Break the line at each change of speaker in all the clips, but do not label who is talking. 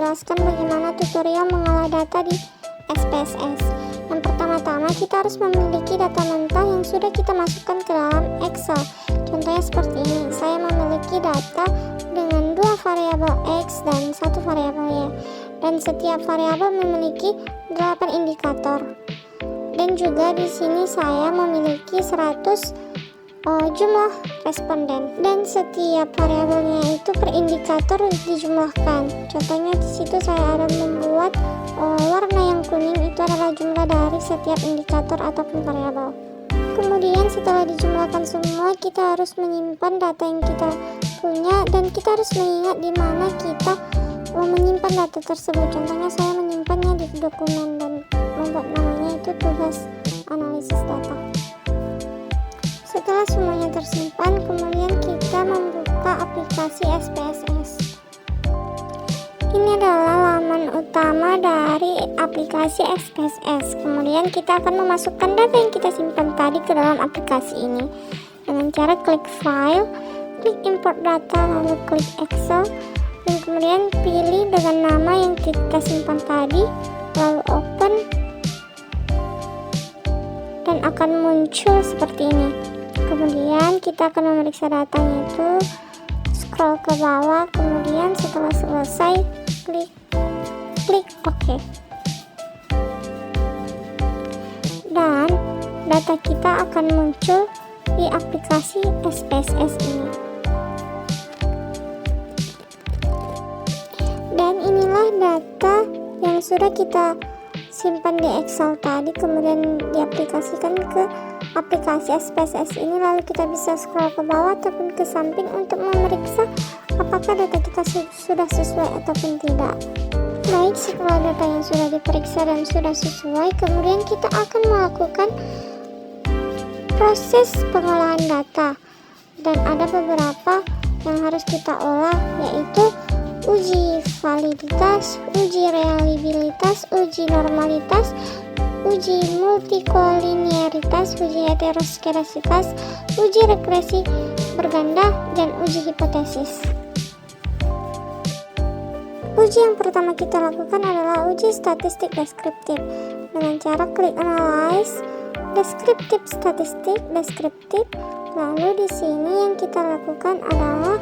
menjelaskan bagaimana tutorial mengolah data di SPSS. Yang pertama-tama kita harus memiliki data mentah yang sudah kita masukkan ke dalam Excel. Contohnya seperti ini, saya memiliki data dengan 2 variabel X dan 1 variabel Y. Dan setiap variabel memiliki 8 indikator. Dan juga di sini saya memiliki 100 jumlah responden, dan setiap variabelnya itu per indikator dijumlahkan. Contohnya di situ saya ada membuat warna yang kuning itu adalah jumlah dari setiap indikator ataupun variabel. Kemudian setelah dijumlahkan semua, kita harus menyimpan data yang kita punya, dan kita harus mengingat di mana kita menyimpan data tersebut. Contohnya saya menyimpannya di dokumen dan membuat namanya itu tugas analisis data. Setelah semuanya tersimpan, kemudian kita membuka aplikasi SPSS. Ini adalah laman utama dari aplikasi SPSS. Kemudian kita akan memasukkan data yang kita simpan tadi ke dalam aplikasi ini dengan cara klik file, klik import data, lalu klik Excel, dan kemudian pilih dengan nama yang kita simpan tadi, lalu open, dan akan muncul seperti ini. Kemudian kita akan memeriksa datanya itu, scroll ke bawah, kemudian setelah selesai klik OK. Dan data kita akan muncul di aplikasi SPSS ini. Dan inilah data yang sudah kita simpan di Excel tadi, kemudian diaplikasikan ke aplikasi SPSS ini. Lalu kita bisa scroll ke bawah ataupun ke samping untuk memeriksa apakah data kita sudah sesuai ataupun tidak. Baik, setelah data yang sudah diperiksa dan sudah sesuai, kemudian kita akan melakukan proses pengolahan data. Dan ada beberapa yang harus kita olah, yaitu uji validitas, uji reliabilitas, uji normalitas, uji multikolinearitas, uji heteroskedasitas, uji regresi berganda, dan uji hipotesis. Uji yang pertama kita lakukan adalah uji statistik deskriptif dengan cara klik analyze, deskriptif statistik, deskriptif. Lalu di sini yang kita lakukan adalah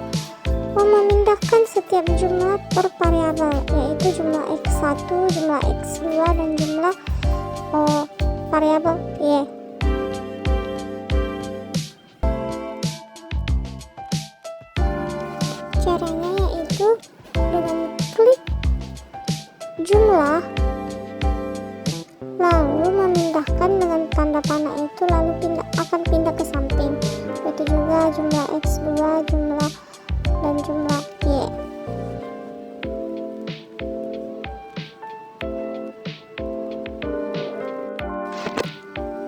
memindahkan setiap jumlah per variabel, yaitu jumlah X1, jumlah X2, dan jumlah variabel Y. Caranya yaitu dengan klik jumlah, lalu memindahkan dengan tanda panah itu, lalu akan pindah ke samping, yaitu juga jumlah X2, jumlah dan jumlah Y.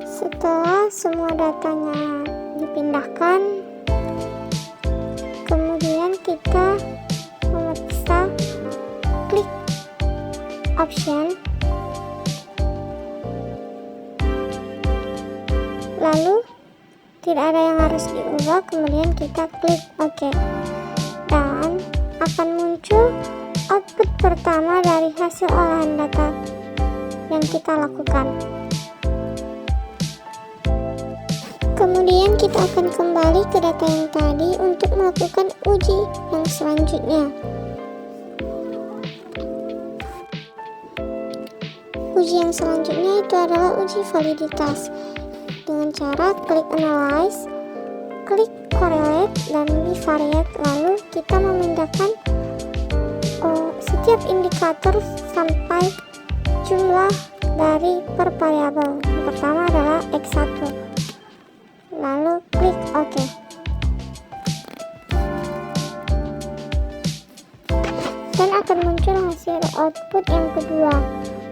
Setelah semua datanya dipindahkan, kemudian kita memeriksa, klik option, lalu tidak ada yang harus diubah, kemudian kita klik OK, dan akan muncul output pertama dari hasil olahan data yang kita lakukan. Kemudian kita akan kembali ke data yang tadi untuk melakukan uji yang selanjutnya. Uji yang selanjutnya itu adalah uji validitas dengan cara klik analyze, klik correlate, dan bivariate. Lalu kita memindahkan setiap indikator sampai jumlah dari per variabel. Yang pertama adalah X1, lalu klik OK. Dan akan muncul hasil output yang kedua.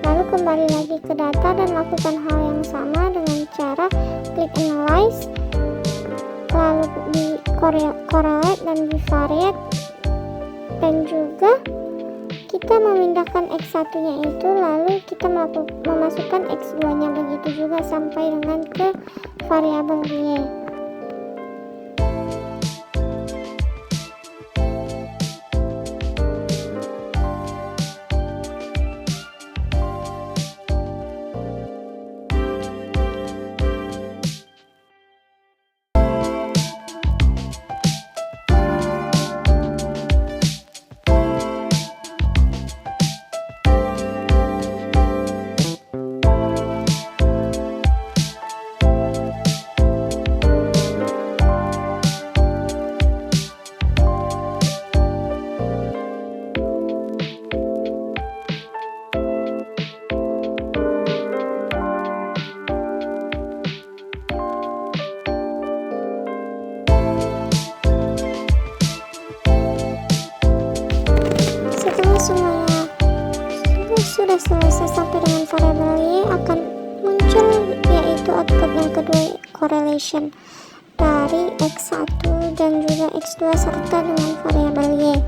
Lalu kembali lagi ke data dan lakukan hal yang sama dengan cara klik analyze, lalu di correlate dan bivariate, dan juga kita memindahkan X1 nya itu, lalu kita memasukkan X2 nya, begitu juga sampai dengan ke variabel Y. semuanya sudah selesai sampai dengan variabel Y, akan muncul yaitu output yang kedua, correlation dari X1 dan juga X2 serta dengan variabel Y.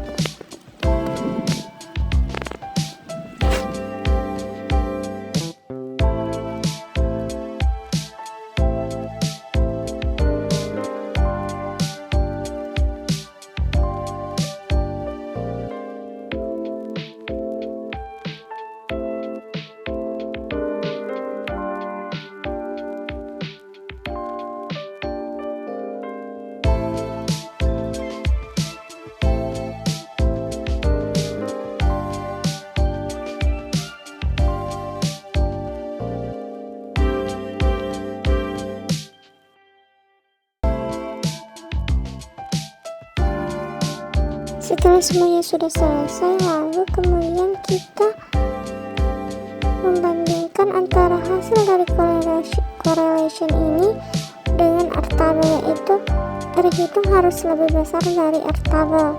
Setelah semuanya sudah selesai, lalu kemudian kita membandingkan antara hasil dari correlation ini dengan R tabel, yaitu R hitung harus lebih besar dari R tabel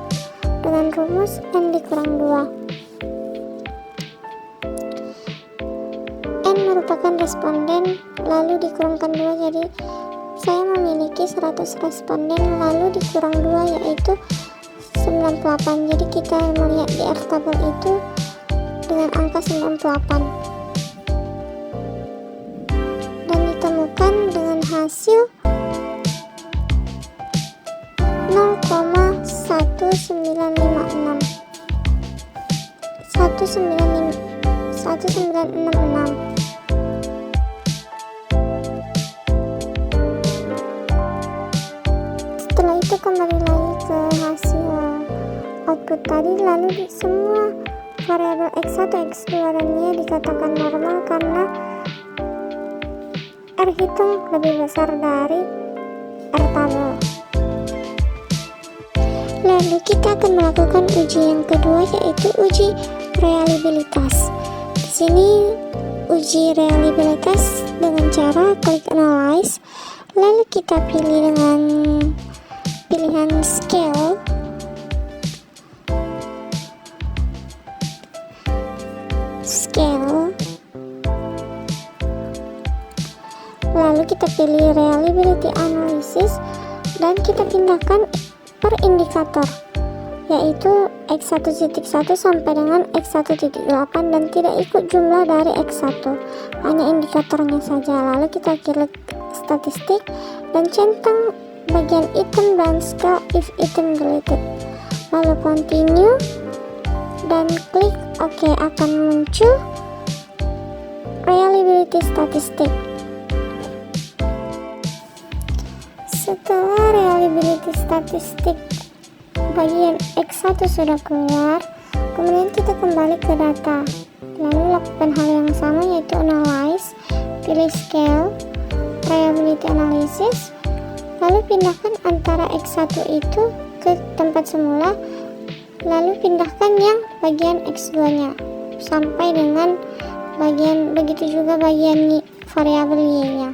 dengan rumus N dikurang 2. N merupakan responden lalu dikurangkan 2, jadi saya memiliki 100 responden lalu dikurang 2 yaitu 98. Jadi kita melihat di R tabel itu dengan angka 98 dan ditemukan dengan hasil 0,1966. Setelah itu kembali lagi ke hasil output tadi, lalu semua variabel X1, X2 dan Y dikatakan normal karena R hitung lebih besar dari R tabel. Lalu kita akan melakukan uji yang kedua, yaitu uji reliabilitas. Di sini uji reliabilitas dengan cara klik analyze, lalu kita pilih dengan pilihan scale. Lalu kita pilih reliability analysis dan kita pindahkan per indikator, yaitu X1.1 sampai dengan X1.8 dan tidak ikut jumlah dari X1, hanya indikatornya saja. Lalu kita klik statistik dan centang bagian item dan scale if item deleted, lalu continue dan klik OK. Akan muncul reliability statistik. Setelah reliability statistik bagian X1 sudah keluar, kemudian kita kembali ke data, lalu lakukan hal yang sama, yaitu analyze, pilih scale, reliability analysis, lalu pindahkan antara X1 itu ke tempat semula, lalu pindahkan yang bagian X2 nya sampai dengan bagian, begitu juga bagian variabel Y nya.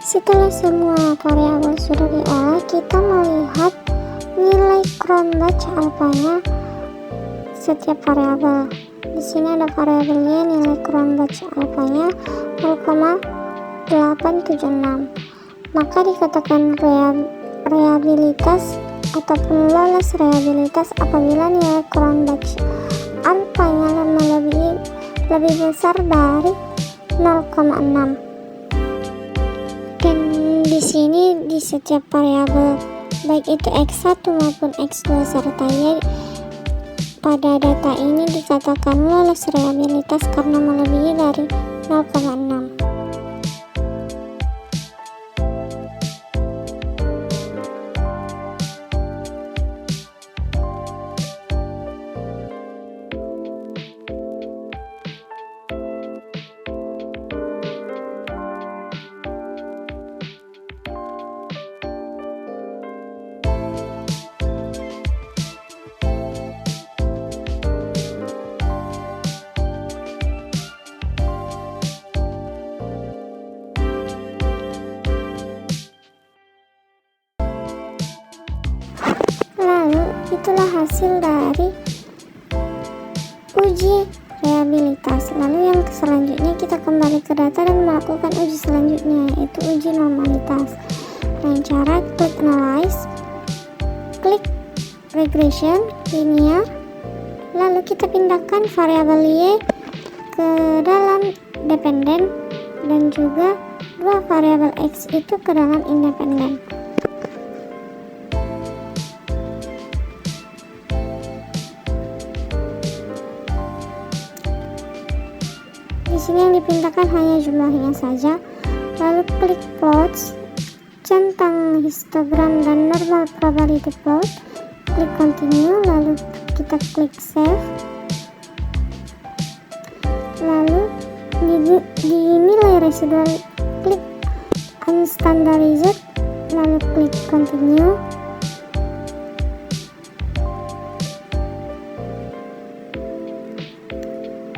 Setelah semua variabel sudah diolah, kita melihat nilai cron batch alpha-nya setiap variabel. Di sini ada variabel Y, nilai Cronbach alfanya 0,876. Maka dikatakan reliabilitas ataupun lolos reliabilitas apabila nilai Cronbach alfanya lebih besar dari 0,6. Dan di sini di setiap variabel baik itu X1 maupun X2 serta Y pada data ini dikatakan lolos reliabilitas karena melebihi dari 0,6. Lalu itulah hasil dari uji reliabilitas. Lalu yang selanjutnya kita kembali ke data dan melakukan uji selanjutnya, yaitu uji normalitas. Dengan cara klik analyze, klik regression linear, lalu kita pindahkan variabel Y ke dalam dependen dan juga dua variabel X itu ke dalam independen. Di sini yang dipindahkan hanya jumlahnya saja. Lalu klik plots, centang histogram dan normal probability plot, klik continue, lalu kita klik save. Lalu di nilai residual klik unstandarized, lalu klik continue.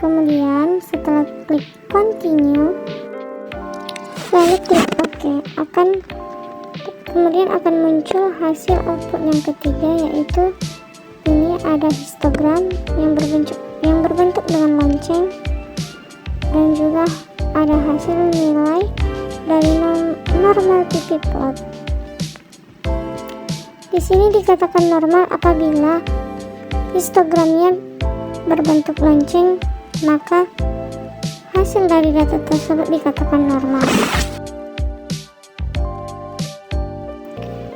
Kemudian setelah klik continue lalu klik OK, kemudian akan muncul hasil output yang ketiga, yaitu ini ada histogram yang berbentuk dengan lonceng dan juga ada hasil nilai dari normal PP plot. Di sini dikatakan normal apabila histogramnya berbentuk lonceng, maka hasil dari data tersebut dikatakan normal.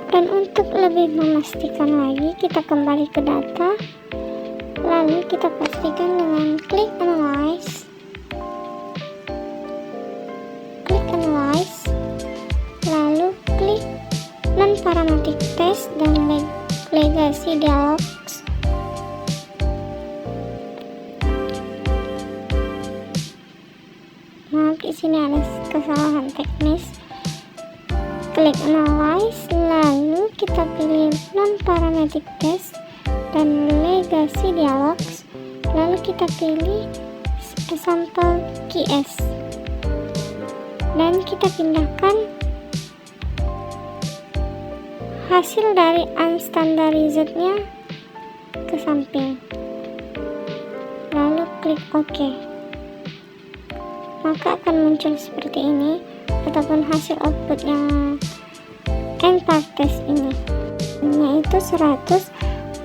Dan untuk lebih memastikan lagi, kita kembali ke data, lalu kita pastikan dengan klik analyze, lalu klik non-parametric test dan legacy dialogs. Maaf, di sini ada kesalahan teknis. Klik analyze, lalu kita pilih non-parametric test dan legacy dialogs, lalu kita pilih sample QS dan kita pindahkan hasil dari unstandarized-nya ke samping, lalu klik OK. Maka akan muncul seperti ini ataupun hasil output yang n-part test ini, yaitu 100.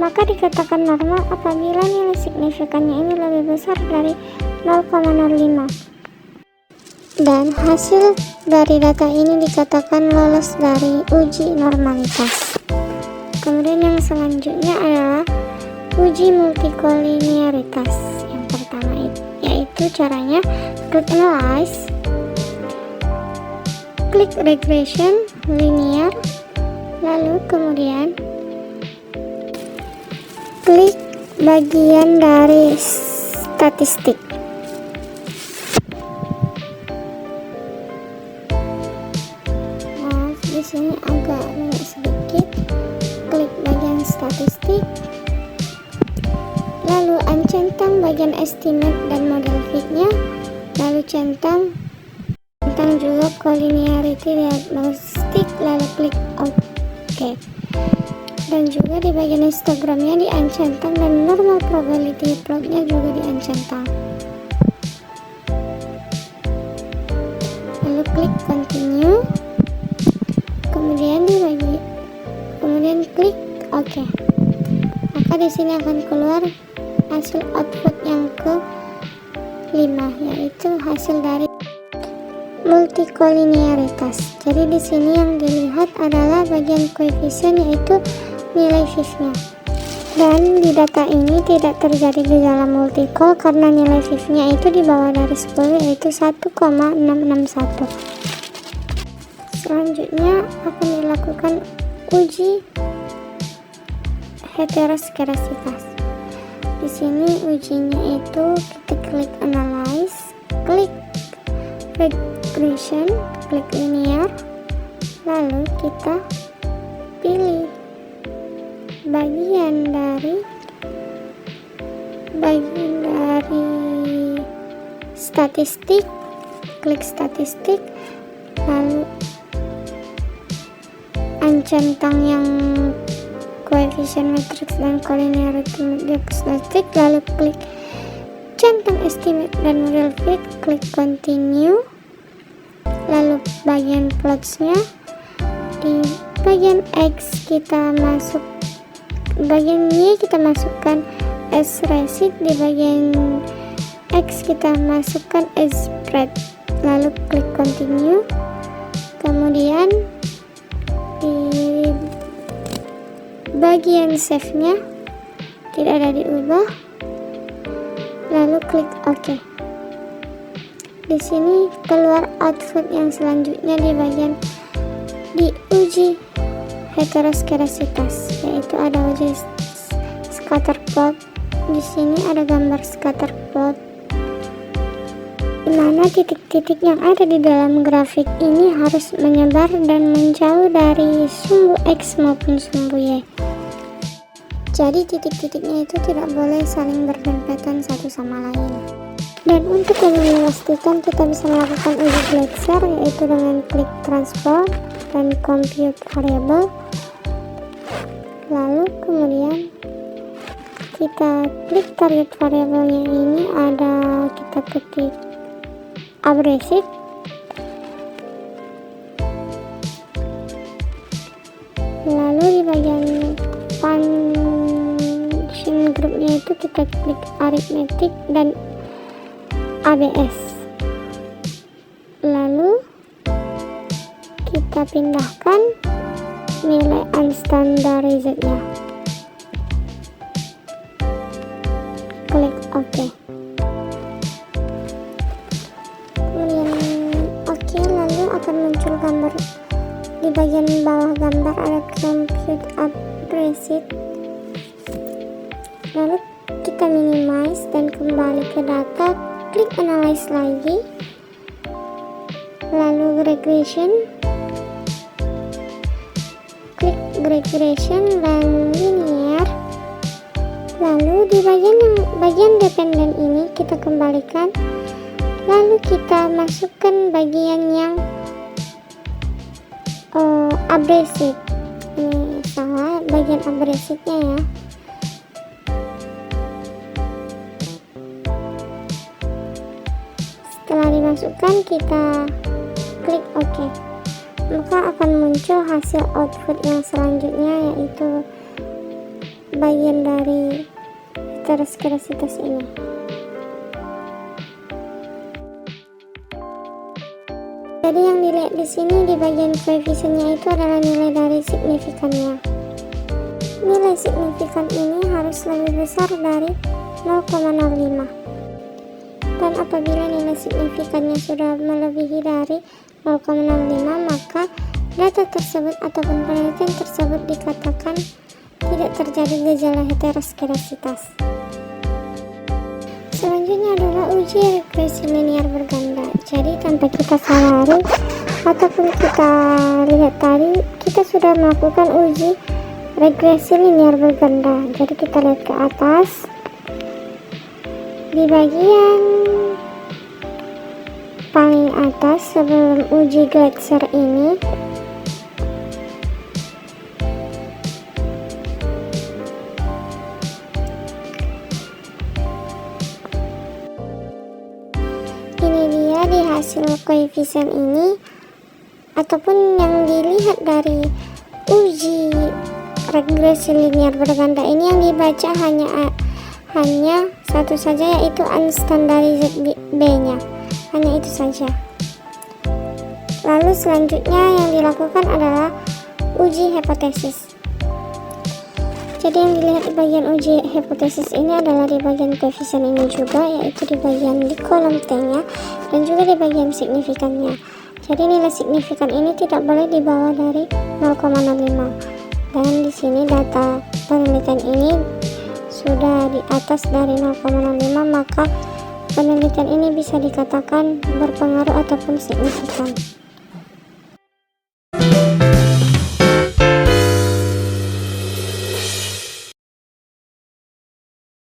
Maka dikatakan normal apabila nilai signifikannya ini lebih besar dari 0,05, dan hasil dari data ini dikatakan lolos dari uji normalitas. Kemudian yang selanjutnya adalah uji multikoliniaritas. Yang pertama yaitu caranya klik analyze, klik regression linear, lalu kemudian klik bagian dari statistik. Nah, di sini agak banyak sedikit. Klik bagian statistik, lalu centang bagian estimate dan model fit-nya, lalu centang juga collinearity diagnostic, lalu klik OK. dan juga di bagian histogramnya diancentang dan normal probability plotnya juga diancentang. Lalu klik continue, kemudian klik OK. Maka di sini akan keluar hasil output yang ke-5, yaitu hasil dari multikolinearitas. Jadi di sini yang dilihat adalah bagian koefisien, yaitu nilai fifth-nya. Dan di data ini tidak terjadi gejala multikol karena nilai fifth-nya itu di bawah dari 10, yaitu 1,661. Selanjutnya akan dilakukan uji heteroskedasitas. Di sini ujinya itu kita klik analyze, klik regression, klik linear, lalu kita pilih bagian dari statistik, klik statistik, lalu ancentang yang koefisien matriks dan collinearity diagnostic, lalu klik centang estimate dan real fit, klik continue, lalu bagian plotsnya di bagian X kita masuk, bagian Y kita masukkan as receipt, di bagian X kita masukkan as spread, lalu klik continue, kemudian di bagian save-nya tidak ada diubah, lalu klik OK. Di sini keluar output yang selanjutnya di bagian diuji heteroskedasitas, yaitu ada uji scatter plot. Di sini ada gambar scatter plot, di mana titik-titik yang ada di dalam grafik ini harus menyebar dan menjauh dari sumbu X maupun sumbu Y. Jadi titik-titiknya itu tidak boleh saling berdempetan satu sama lain. Dan untuk memastikan kita bisa melakukan uji Gleiser, yaitu dengan klik transform dan compute variable, lalu kemudian kita klik target variabelnya ini, ada kita ketik abrasive, lalu di bagian function groupnya itu kita klik arithmetic dan ABS, lalu kita pindahkan nilai unstandarized-nya, klik OK. Kemudian OK, lalu akan muncul gambar di bagian bawah gambar ada compute abrasive, lalu kita minimize dan kembali ke data, klik analyze lagi, lalu regression, klik regression dan linear, lalu di bagian dependen ini kita kembalikan, lalu kita masukkan bagian yang abrasive. Ini salah, bagian abrasive-nya ya. Setelah dimasukkan kita klik OK, maka akan muncul hasil output yang selanjutnya, yaitu bagian dari heteroskedasitas ini. Jadi yang dilihat di sini di bagian koefisiennya itu adalah nilai dari signifikannya. Nilai signifikan ini harus lebih besar dari 0,05. Dan apabila nilai signifikannya sudah melebihi dari 0,05, maka data tersebut ataupun penelitian tersebut dikatakan tidak terjadi gejala heteroskedasitas. Selanjutnya adalah uji regresi linear berganda. Jadi tanpa kita sadari ataupun kita lihat tadi, kita sudah melakukan uji regresi linear berganda. Jadi kita lihat ke atas, di bagian paling atas sebelum uji Gleiser ini hasil koefisien ini ataupun yang dilihat dari uji regresi linear berganda ini, yang dibaca hanya satu saja, yaitu unstandarized B-nya, hanya itu saja. Lalu selanjutnya yang dilakukan adalah uji hipotesis. Jadi yang dilihat di bagian uji hipotesis ini adalah di bagian koefisien ini juga, yaitu di bagian di kolom T-nya dan juga di bagian signifikannya. Jadi nilai signifikan ini tidak boleh di bawah dari 0,05. Dan di sini data penelitian ini sudah di atas dari 0,05, maka penelitian ini bisa dikatakan berpengaruh ataupun signifikan.